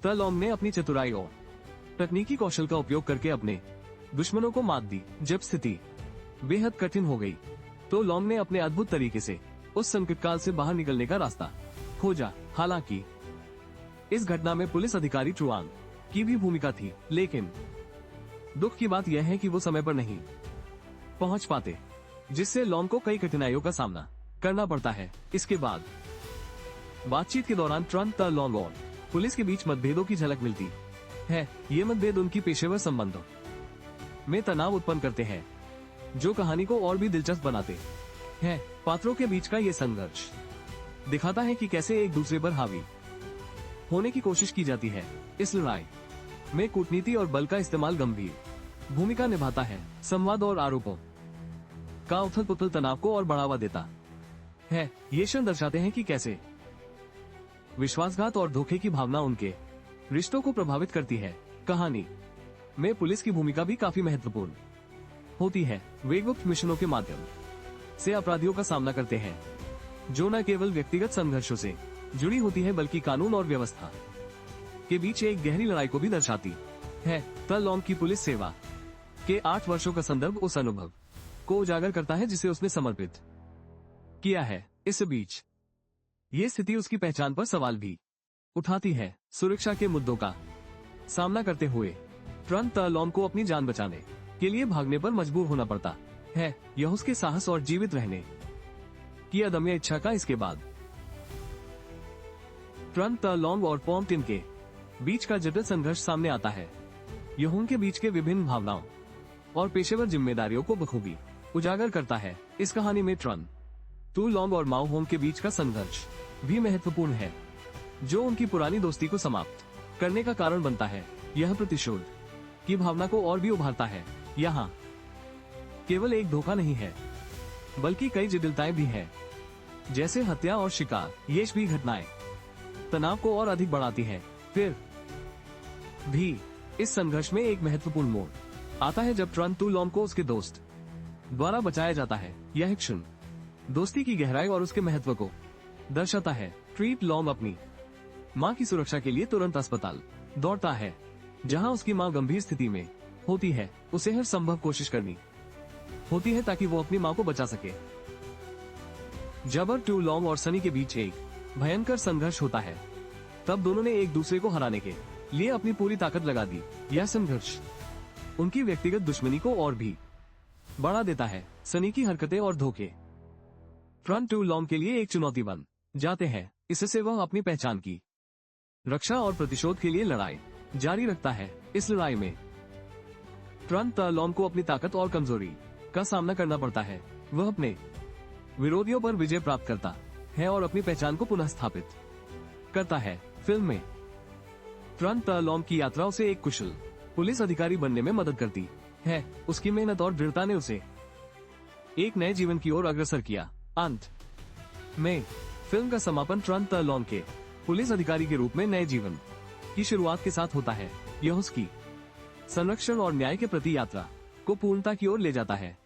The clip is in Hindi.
तलोंग ने अपनी चतुराई और तकनीकी कौशल का उपयोग करके अपने दुश्मनों को मात दी। जब स्थिति बेहद कठिन हो गई तो लोंग ने अपने अद्भुत तरीके से उस संकट काल से बाहर निकलने का रास्ता खोजा। हालांकि इस घटना में पुलिस अधिकारी ट्रुआंग की भी भूमिका थी, लेकिन दुख की बात यह है कि वो समय पर नहीं पहुंच पाते, जिससे लोंग को कई कठिनाइयों का सामना करना पड़ता है। इसके बाद बातचीत के दौरान ट्रन तलोंग और पुलिस के बीच मतभेदों की झलक मिलती है। ये मतभेद उनकी पेशेवर संबंधों में तनाव उत्पन्न करते हैं, जो कहानी को और भी दिलचस्प बनाते हैं। पात्रों के बीच का ये संघर्ष दिखाता है कि कैसे एक दूसरे पर हावी होने की कोशिश की जाती है। इस लड़ाई में कूटनीति और बल का इस्तेमाल गंभीर भूमिका निभाता है। संवाद और आरोपों का उथल पुथल तनाव को और बढ़ावा देता है। ये क्षण दर्शाते हैं कि कैसे विश्वासघात और धोखे की भावना उनके रिश्तों को प्रभावित करती है। कहानी में पुलिस की भूमिका भी काफी महत्वपूर्ण होती है। वे गुप्त मिशनों के माध्यम से अपराधियों का सामना करते हैं, जो न केवल व्यक्तिगत संघर्षों से जुड़ी होती है बल्कि कानून और व्यवस्था के बीच एक गहरी लड़ाई को भी दर्शाती है। तलोंग की पुलिस सेवा के 8 वर्षों का संदर्भ उस अनुभव को उजागर करता है जिसे उसने समर्पित किया है। इस बीच ये स्थिति उसकी पहचान पर सवाल भी उठाती है। सुरक्षा के मुद्दों का सामना करते हुए ट्रन तलोंग को अपनी जान बचाने के लिए भागने पर मजबूर होना पड़ता है। यह उसके साहस और जीवित रहने की अदम्य इच्छा का इसके बाद ट्रन तलोंग और पोम टिन के बीच का जटिल संघर्ष सामने आता है। यह उनके बीच के विभिन्न भावनाओं और पेशेवर जिम्मेदारियों को बखूबी उजागर करता है। इस कहानी में ट्रन तलोंग और माओ होंग के बीच का संघर्ष भी महत्वपूर्ण है, जो उनकी पुरानी दोस्ती को समाप्त करने का कारण बनता है। यह प्रतिशोध की भावना को और भी उभारता है। यहाँ केवल एक धोखा नहीं है, बल्कि कई जटिलताएं भी हैं, जैसे हत्या और शिकार। ये भी घटनाएं तनाव को और अधिक बढ़ाती हैं। फिर भी इस संघर्ष में एक महत्वपूर्ण मोड़ आता है जब ट्रन तलोंग को उसके दोस्त द्वारा बचाया जाता है। यह क्षण दोस्ती की गहराई और उसके महत्व को दर्शाता है। तलोंग अपनी मां की सुरक्षा के लिए तुरंत अस्पताल दौड़ता है, जहां उसकी मां गंभीर स्थिति में होती है। उसे हर संभव कोशिश करनी होती है ताकि वो अपनी मां को बचा सके। जब तलोंग और सनी के बीच एक भयंकर संघर्ष होता है, तब दोनों ने एक दूसरे को हराने के लिए अपनी पूरी ताकत लगा दी। यह संघर्ष उनकी व्यक्तिगत दुश्मनी को और भी बढ़ा देता है। सनी की हरकतें और धोखे ट्रन तलोंग के लिए एक चुनौती बन जाते हैं। इससे वह अपनी पहचान की रक्षा और प्रतिशोध के लिए लड़ाई जारी रखता है। इस लड़ाई में ट्रन तलोंग को अपनी ताकत और कमजोरी का सामना करना पड़ता है। वह अपने विरोधियों पर विजय प्राप्त करता है और अपनी पहचान को पुनः स्थापित करता है। फिल्म में ट्रन तलोंग की यात्रा उसे एक कुशल पुलिस अधिकारी बनने में मदद करती है। उसकी मेहनत और दृढ़ता ने उसे एक नए जीवन की ओर अग्रसर किया। अंत में फिल्म का समापन ट्रन तलोंग के पुलिस अधिकारी के रूप में नए जीवन की शुरुआत के साथ होता है। यह उसकी संरक्षण और न्याय के प्रति यात्रा को पूर्णता की ओर ले जाता है।